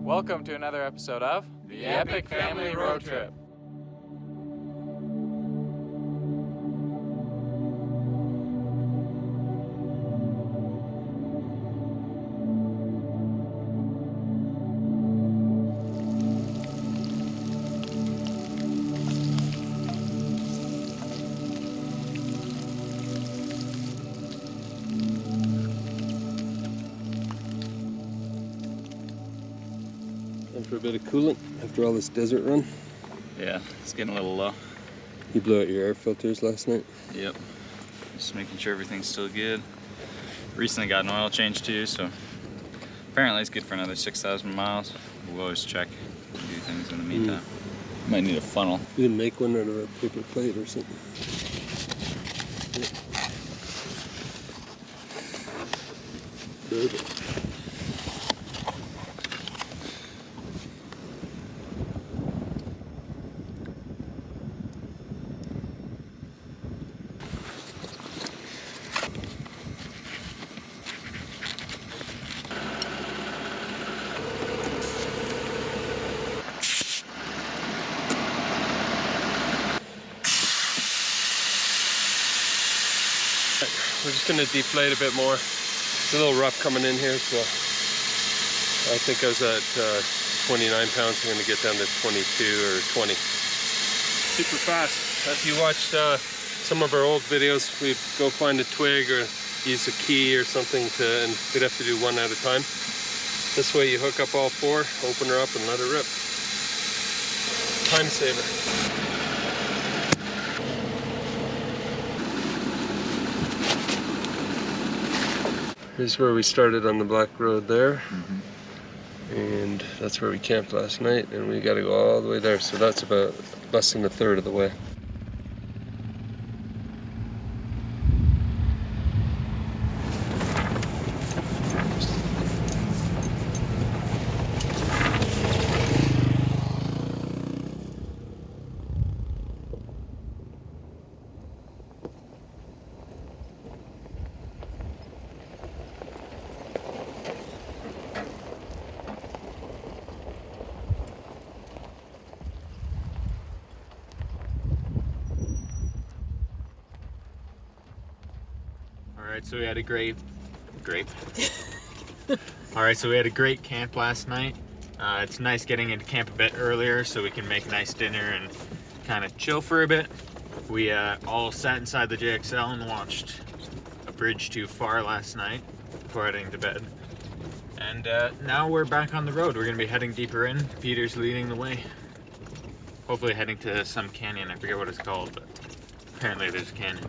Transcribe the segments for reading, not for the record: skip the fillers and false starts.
Welcome to another episode of The Epic Family Road Trip. For a bit of coolant after all this desert run. Yeah, it's getting a little low. You blew out your air filters last night? Yep. Just making sure everything's still good. Recently got an oil change too, so apparently it's good for another 6,000 miles. We'll always check and do things in the meantime. Might need a funnel. You can make one out of a paper plate or something. Good. We're just going to deflate a bit more. It's a little rough coming in here, so I think I was at 29 pounds. I'm going to get down to 22 or 20. Super fast. If you watched some of our old videos, we'd go find a twig or use a key or something and we'd have to do one at a time. This way you hook up all four, open her up and let her rip. Time saver. Here's where we started on the black road there, and that's where we camped last night, and we got to go all the way there, so that's about less than a third of the way. Alright, so we had a great Alright, so we had a great camp last night. It's nice getting into camp a bit earlier so we can make a nice dinner and kind of chill for a bit. We all sat inside the JXL and watched A Bridge Too Far last night before heading to bed. And now we're back on the road. We're going to be heading deeper in. Peter's leading the way. Hopefully heading to some canyon. I forget what it's called, but apparently there's a canyon.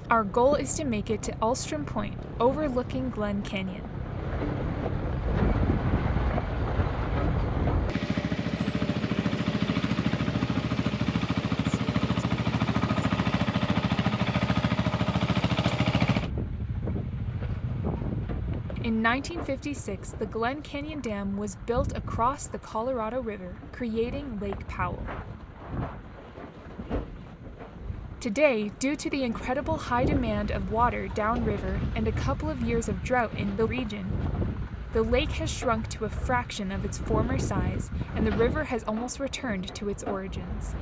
Our goal is to make it to Alstrom Point, overlooking Glen Canyon. In 1956, the Glen Canyon Dam was built across the Colorado River, creating Lake Powell. Today, due to the incredible high demand of water downriver and a couple of years of drought in the region, the lake has shrunk to a fraction of its former size, and the river has almost returned to its origins.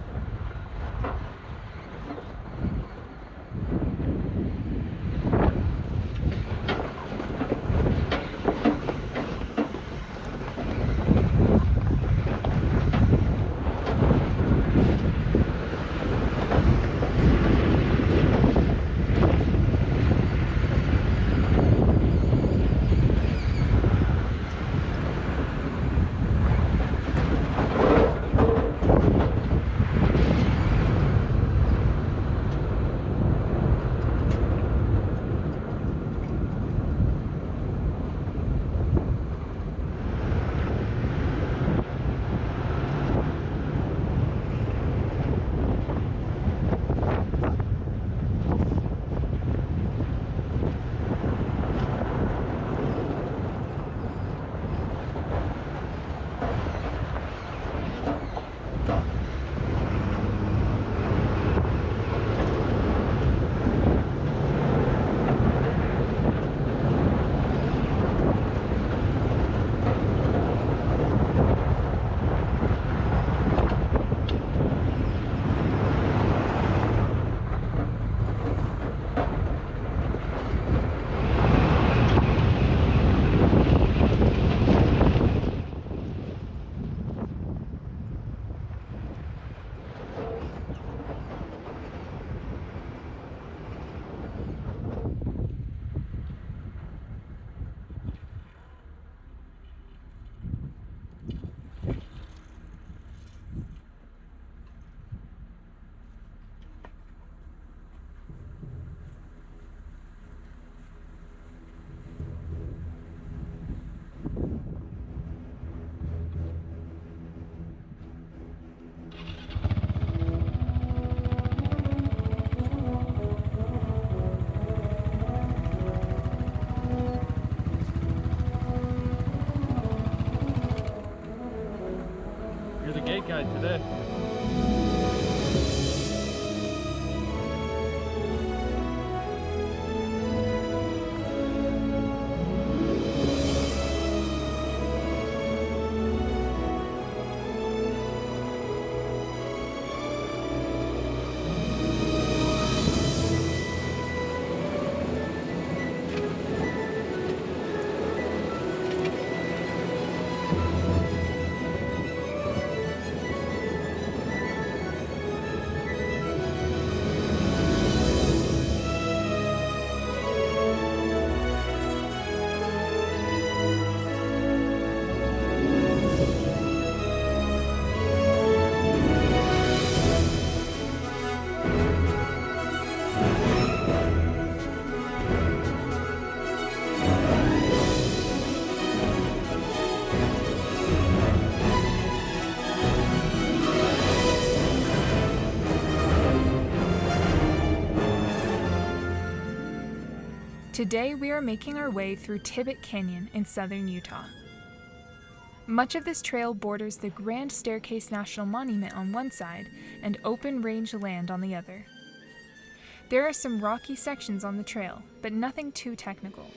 day. Today we are making our way through Tibbett Canyon in southern Utah. Much of this trail borders the Grand Staircase National Monument on one side and open range land on the other. There are some rocky sections on the trail, but nothing too technical.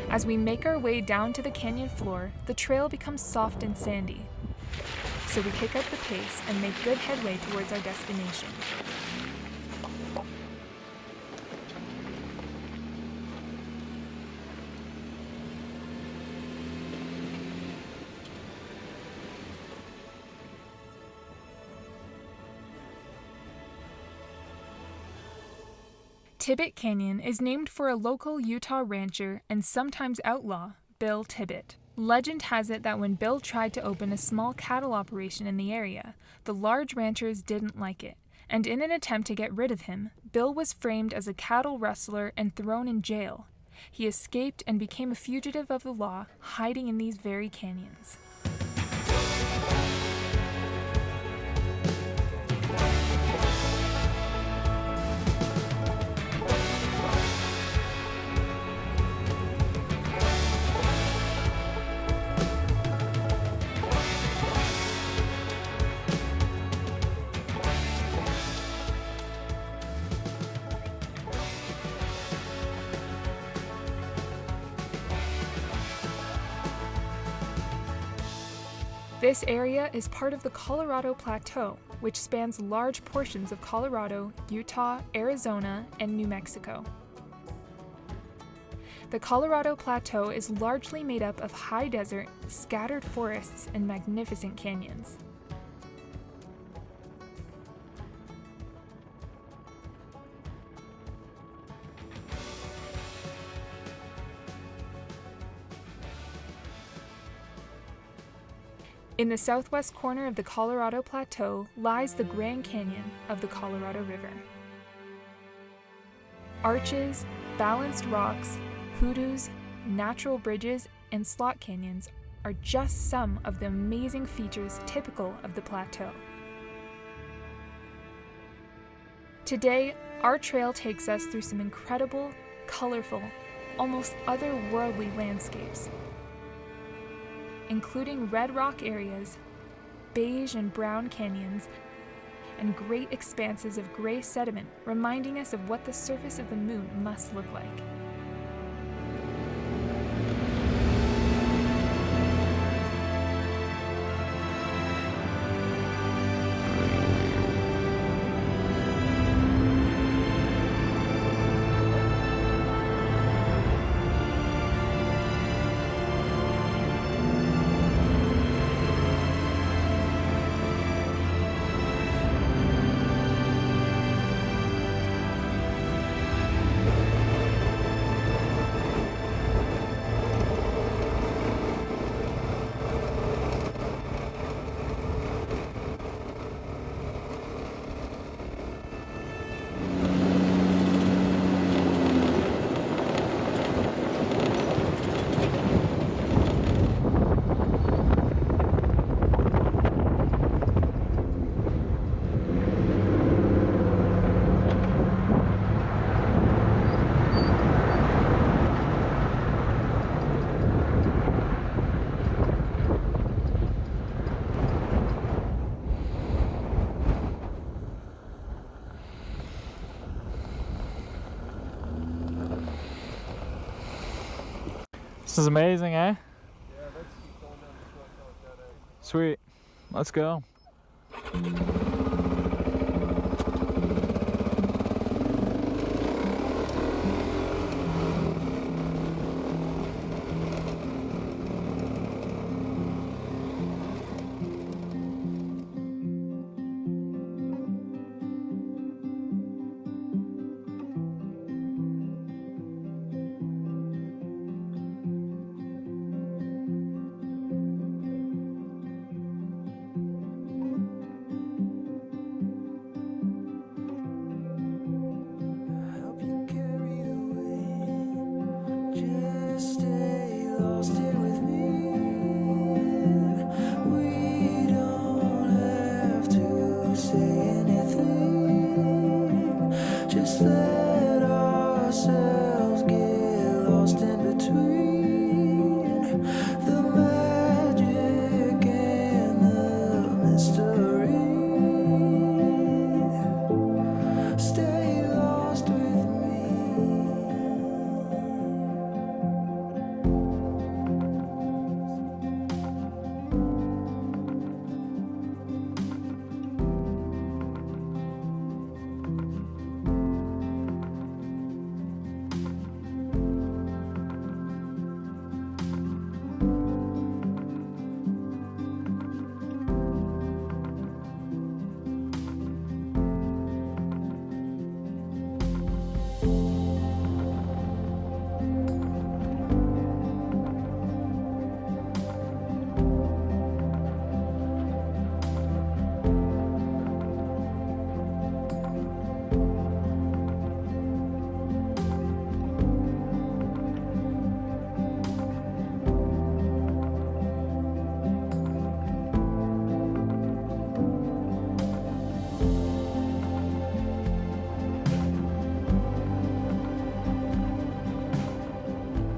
As we make our way down to the canyon floor, the trail becomes soft and sandy. So we pick up the pace and make good headway towards our destination. Tibbett Canyon is named for a local Utah rancher and sometimes outlaw, Bill Tibbett. Legend has it that when Bill tried to open a small cattle operation in the area, the large ranchers didn't like it, and in an attempt to get rid of him, Bill was framed as a cattle rustler and thrown in jail. He escaped and became a fugitive of the law, hiding in these very canyons. This area is part of the Colorado Plateau, which spans large portions of Colorado, Utah, Arizona, and New Mexico. The Colorado Plateau is largely made up of high desert, scattered forests, and magnificent canyons. In the southwest corner of the Colorado Plateau lies the Glen Canyon of the Colorado River. Arches, balanced rocks, hoodoos, natural bridges, and slot canyons are just some of the amazing features typical of the plateau. Today, our trail takes us through some incredible, colorful, almost otherworldly landscapes, including red rock areas, beige and brown canyons, and great expanses of gray sediment reminding us of what the surface of the moon must look like. This is amazing, eh? Yeah, let's keep going down this road till it's dead end. Sweet. Let's go.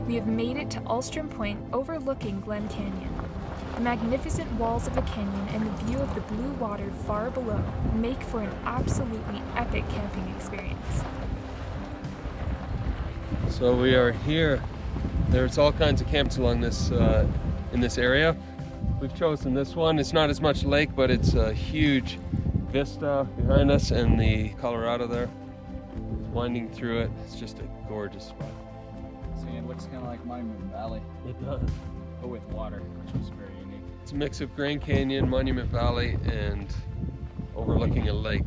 We have made it to Alstrom Point overlooking Glen Canyon. The magnificent walls of the canyon and the view of the blue water far below make for an absolutely epic camping experience. So we are here. There's all kinds of camps along this in this area. We've chosen this one. It's not as much lake, but it's a huge vista behind us, and the Colorado there winding through it. It's just a gorgeous spot. See, it looks kind of like Monument Valley, It does. but with water, which was very unique. It's a mix of Glen Canyon, Monument Valley, and overlooking a lake.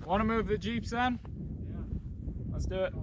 Want to move the Jeeps then? Yeah. Let's do it.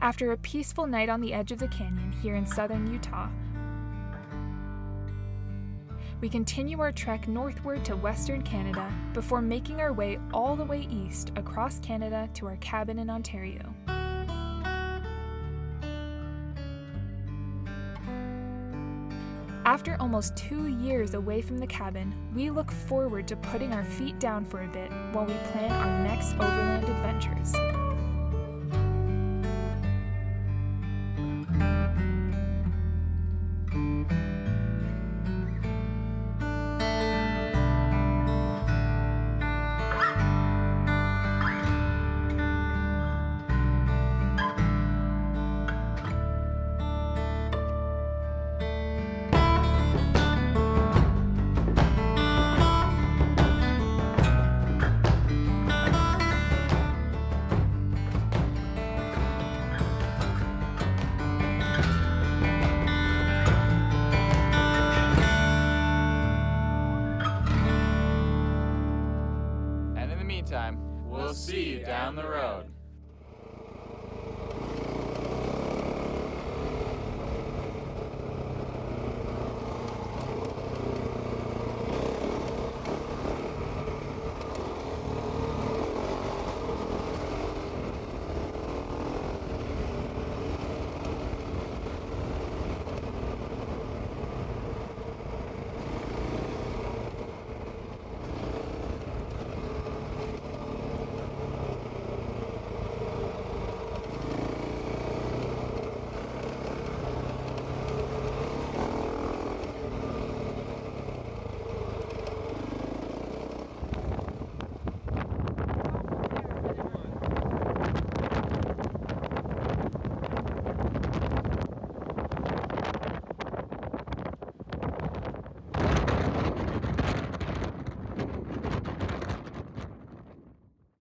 After a peaceful night on the edge of the canyon here in southern Utah, we continue our trek northward to western Canada before making our way all the way east across Canada to our cabin in Ontario. After almost 2 years away from the cabin, we look forward to putting our feet down for a bit while we plan our next overland adventures. And in the meantime, we'll see you down the road.